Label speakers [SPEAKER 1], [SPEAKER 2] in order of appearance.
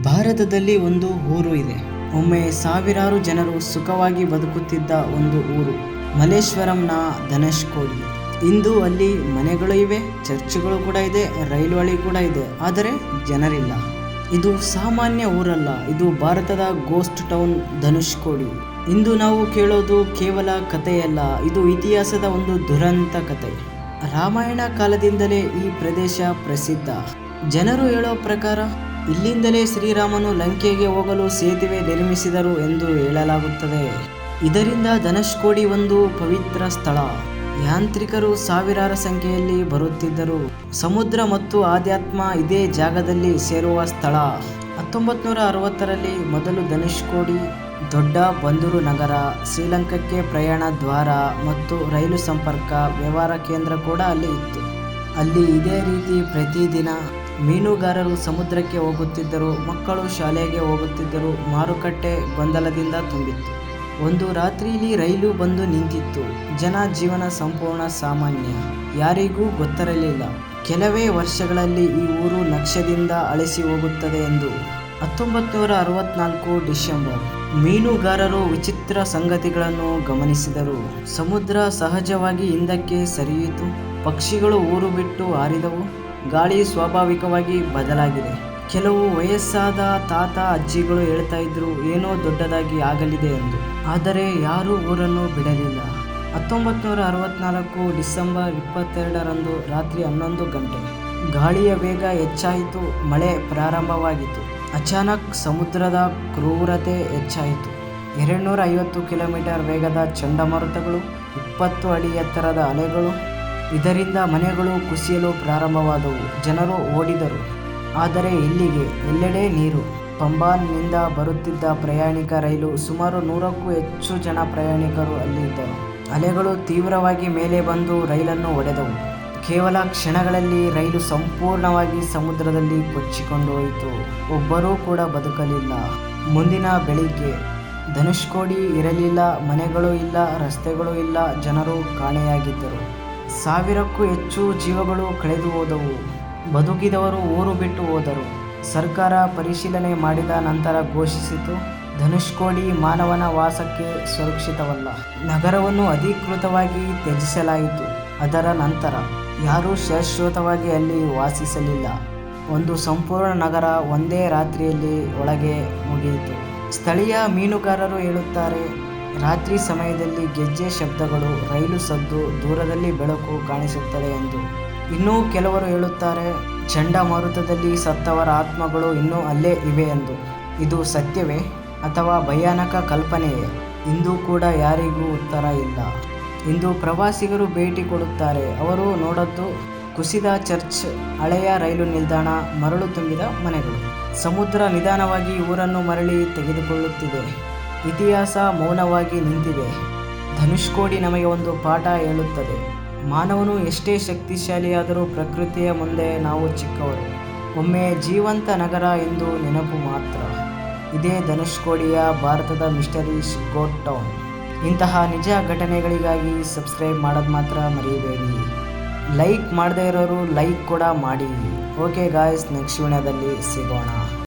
[SPEAKER 1] ಭಾರತದಲ್ಲಿ ಒಂದು ಊರು ಇದೆ. ಒಮ್ಮೆ ಸಾವಿರಾರು ಜನರು ಸುಖವಾಗಿ ಬದುಕುತ್ತಿದ್ದ ಒಂದು ಊರು ಮಲ್ಲೇಶ್ವರಂನ ಧನುಷ್ಕೋಡಿ. ಇಂದು ಅಲ್ಲಿ ಮನೆಗಳು ಇವೆ, ಚರ್ಚ್ಗಳು ಕೂಡ ಇದೆ, ರೈಲು ಹಳಿ ಕೂಡ ಇದೆ, ಆದರೆ ಜನರಿಲ್ಲ. ಇದು ಸಾಮಾನ್ಯ ಊರಲ್ಲ, ಇದು ಭಾರತದ ಗೋಸ್ಟ್ ಟೌನ್ ಧನುಷ್ಕೋಡಿ. ಇಂದು ನಾವು ಕೇಳೋದು ಕೇವಲ ಕಥೆಯಲ್ಲ, ಇದು ಇತಿಹಾಸದ ಒಂದು ದುರಂತ ಕಥೆ. ರಾಮಾಯಣ ಕಾಲದಿಂದಲೇ ಈ ಪ್ರದೇಶ ಪ್ರಸಿದ್ಧ. ಜನರು ಹೇಳೋ ಪ್ರಕಾರ ಇಲ್ಲಿಂದಲೇ ಶ್ರೀರಾಮನು ಲಂಕೆಗೆ ಹೋಗಲು ಸೇತುವೆ ನಿರ್ಮಿಸಿದರು ಎಂದು ಹೇಳಲಾಗುತ್ತದೆ. ಇದರಿಂದ ಧನುಷ್ಕೋಡಿ ಒಂದು ಪವಿತ್ರ ಸ್ಥಳ. ಯಾಂತ್ರಿಕರು ಸಾವಿರಾರು ಸಂಖ್ಯೆಯಲ್ಲಿ ಬರುತ್ತಿದ್ದರು. ಸಮುದ್ರ ಮತ್ತು ಆಧ್ಯಾತ್ಮ ಇದೇ ಜಾಗದಲ್ಲಿ ಸೇರುವ ಸ್ಥಳ. 1960ರಲ್ಲಿ ಮೊದಲು ಧನುಷ್ಕೋಡಿ ದೊಡ್ಡ ಬಂದರು ನಗರ, ಶ್ರೀಲಂಕಾಕ್ಕೆ ಪ್ರಯಾಣ ದ್ವಾರ ಮತ್ತು ರೈಲು ಸಂಪರ್ಕ ವ್ಯವಹಾರ ಕೇಂದ್ರ ಕೂಡ ಅಲ್ಲಿ ಇತ್ತು. ಅಲ್ಲಿ ಇದೇ ರೀತಿ ಪ್ರತಿದಿನ ಮೀನುಗಾರರು ಸಮುದ್ರಕ್ಕೆ ಹೋಗುತ್ತಿದ್ದರು, ಮಕ್ಕಳು ಶಾಲೆಗೆ ಹೋಗುತ್ತಿದ್ದರು, ಮಾರುಕಟ್ಟೆ ಗೊಂದಲದಿಂದ ತುಂಬಿತ್ತು. ಒಂದು ರಾತ್ರಿಯಲ್ಲಿ ರೈಲು ಬಂದು ನಿಂತಿತ್ತು. ಜನ ಜೀವನ ಸಂಪೂರ್ಣ ಸಾಮಾನ್ಯ, ಯಾರಿಗೂ ಗೊತ್ತಿರಲಿಲ್ಲ ಕೆಲವೇ ವರ್ಷಗಳಲ್ಲಿ ಈ ಊರು ನಕ್ಷದಿಂದ ಅಳಿಸಿ ಹೋಗುತ್ತದೆ ಎಂದು. 1964 ಡಿಸೆಂಬರ್. ಮೀನುಗಾರರು ವಿಚಿತ್ರ ಸಂಗತಿಗಳನ್ನು ಗಮನಿಸಿದರು. ಸಮುದ್ರ ಸಹಜವಾಗಿ ಹಿಂದಕ್ಕೆ ಸರಿಯಿತು, ಪಕ್ಷಿಗಳು ಊರು ಬಿಟ್ಟು ಹಾರಿದವು, ಗಾಳಿ ಸ್ವಾಭಾವಿಕವಾಗಿ ಬದಲಾಗಿದೆ. ಕೆಲವು ವಯಸ್ಸಾದ ತಾತ ಅಜ್ಜಿಗಳು ಹೇಳ್ತಾ ಇದ್ರು ಏನೋ ದೊಡ್ಡದಾಗಿ ಆಗಲಿದೆ ಎಂದು, ಆದರೆ ಯಾರೂ ಊರನ್ನು ಬಿಡಲಿಲ್ಲ. 1964 ಡಿಸೆಂಬರ್ 22ರಂದು ರಾತ್ರಿ 11 ಗಂಟೆ. ಗಾಳಿಯ ವೇಗ ಹೆಚ್ಚಾಯಿತು, ಮಳೆ ಪ್ರಾರಂಭವಾಗಿತ್ತು. ಅಚಾನಕ್ ಸಮುದ್ರದ ಕ್ರೂರತೆ ಹೆಚ್ಚಾಯಿತು. 250 ಕಿಲೋಮೀಟರ್ ವೇಗದ ಚಂಡಮಾರುತಗಳು, 20 ಅಡಿ ಎತ್ತರದ ಅಲೆಗಳು. ಇದರಿಂದ ಮನೆಗಳು ಕುಸಿಯಲು ಪ್ರಾರಂಭವಾದವು. ಜನರು ಓಡಿದರು, ಆದರೆ ಎಲ್ಲಿಗೆ? ಎಲ್ಲೆಡೆ ನೀರು. ಪಂಬಾನ್ನಿಂದ ಬರುತ್ತಿದ್ದ ಪ್ರಯಾಣಿಕ ರೈಲು, ಸುಮಾರು 100ಕ್ಕೂ ಹೆಚ್ಚು ಜನ ಪ್ರಯಾಣಿಕರು ಅಲ್ಲಿದ್ದರು. ಅಲೆಗಳು ತೀವ್ರವಾಗಿ ಮೇಲೆ ಬಂದು ರೈಲನ್ನು ಹೊಡೆದವು. ಕೇವಲ ಕ್ಷಣಗಳಲ್ಲಿ ರೈಲು ಸಂಪೂರ್ಣವಾಗಿ ಸಮುದ್ರದಲ್ಲಿ ಕೊಚ್ಚಿಕೊಂಡು ಹೋಯಿತು. ಒಬ್ಬರೂ ಕೂಡ ಬದುಕಲಿಲ್ಲ. ಮುಂದಿನ ಬೆಳಿಗ್ಗೆ ಧನುಷ್ಕೋಡಿ ಇರಲಿಲ್ಲ, ಮನೆಗಳು ಇಲ್ಲ, ರಸ್ತೆಗಳು ಇಲ್ಲ, ಜನರು ಕಾಣೆಯಾಗಿದ್ದರು. 1000ಕ್ಕೂ ಹೆಚ್ಚು ಜೀವಗಳು ಕಳೆದು ಹೋದವು. ಬದುಕಿದವರು ಊರು ಬಿಟ್ಟು ಹೋದರು. ಸರ್ಕಾರ ಪರಿಶೀಲನೆ ಮಾಡಿದ ನಂತರ ಘೋಷಿಸಿತು, ಧನುಷ್ಕೋಡಿ ಮಾನವನ ವಾಸಕ್ಕೆ ಸುರಕ್ಷಿತವಲ್ಲ. ನಗರವನ್ನು ಅಧಿಕೃತವಾಗಿ ತ್ಯಜಿಸಲಾಯಿತು. ಅದರ ನಂತರ ಯಾರೂ ಶಾಶ್ವತವಾಗಿ ಅಲ್ಲಿ ವಾಸಿಸಲಿಲ್ಲ. ಒಂದು ಸಂಪೂರ್ಣ ನಗರ ಒಂದೇ ರಾತ್ರಿಯಲ್ಲಿ ಒಳಗೆ ಮುಗಿಯಿತು. ಸ್ಥಳೀಯ ಮೀನುಗಾರರು ಹೇಳುತ್ತಾರೆ, ರಾತ್ರಿ ಸಮಯದಲ್ಲಿ ಗೆಜ್ಜೆ ಶಬ್ದಗಳು, ರೈಲು ಸದ್ದು, ದೂರದಲ್ಲಿ ಬೆಳಕು ಕಾಣಿಸುತ್ತದೆ ಎಂದು. ಇನ್ನೂ ಕೆಲವರು ಹೇಳುತ್ತಾರೆ, ಚಂಡಮಾರುತದಲ್ಲಿ ಸತ್ತವರ ಆತ್ಮಗಳು ಇನ್ನೂ ಅಲ್ಲೇ ಇವೆ ಎಂದು. ಇದು ಸತ್ಯವೇ ಅಥವಾ ಭಯಾನಕ ಕಲ್ಪನೆಯೇ? ಇಂದು ಕೂಡ ಯಾರಿಗೂ ಉತ್ತರ ಇಲ್ಲ. ಇಂದು ಪ್ರವಾಸಿಗರು ಭೇಟಿ ಕೊಡುತ್ತಾರೆ. ಅವರು ನೋಡದ್ದು ಕುಸಿದ ಚರ್ಚ್, ಹಳೆಯ ರೈಲು ನಿಲ್ದಾಣ, ಮರಳು ತುಂಬಿದ ಮನೆಗಳು. ಸಮುದ್ರ ನಿಧಾನವಾಗಿ ಊರನ್ನು ಮರಳಿ ತೆಗೆದುಕೊಳ್ಳುತ್ತಿದೆ. ಇತಿಹಾಸ ಮೌನವಾಗಿ ನಿಂತಿದೆ. ಧನುಷ್ಕೋಡಿ ನಮಗೆ ಒಂದು ಪಾಠ ಹೇಳುತ್ತದೆ. ಮಾನವನು ಎಷ್ಟೇ ಶಕ್ತಿಶಾಲಿಯಾದರೂ ಪ್ರಕೃತಿಯ ಮುಂದೆ ನಾವು ಚಿಕ್ಕವರು. ಒಮ್ಮೆ ಜೀವಂತ ನಗರ ಎಂದು ನೆನಪು ಮಾತ್ರ. ಇದೇ ಧನುಷ್ಕೋಡಿಯ ಭಾರತದ ಮಿಸ್ಟರೀಸ್ ಗೋಸ್ಟ್ ಟೌನ್. ಇಂತಹ ನಿಜ ಘಟನೆಗಳಿಗಾಗಿ ಸಬ್ಸ್ಕ್ರೈಬ್ ಮಾಡೋದು ಮಾತ್ರ ಮರೆಯಬೇಡಿ. ಲೈಕ್ ಮಾಡದೇ ಇರೋರು ಲೈಕ್ ಕೂಡ ಮಾಡಿ. ಓಕೆ ಗಾಯ್ಸ್, ನೆಕ್ಸ್ಟ್ ವಿಡಿಯೋದಲ್ಲಿ ಸಿಗೋಣ.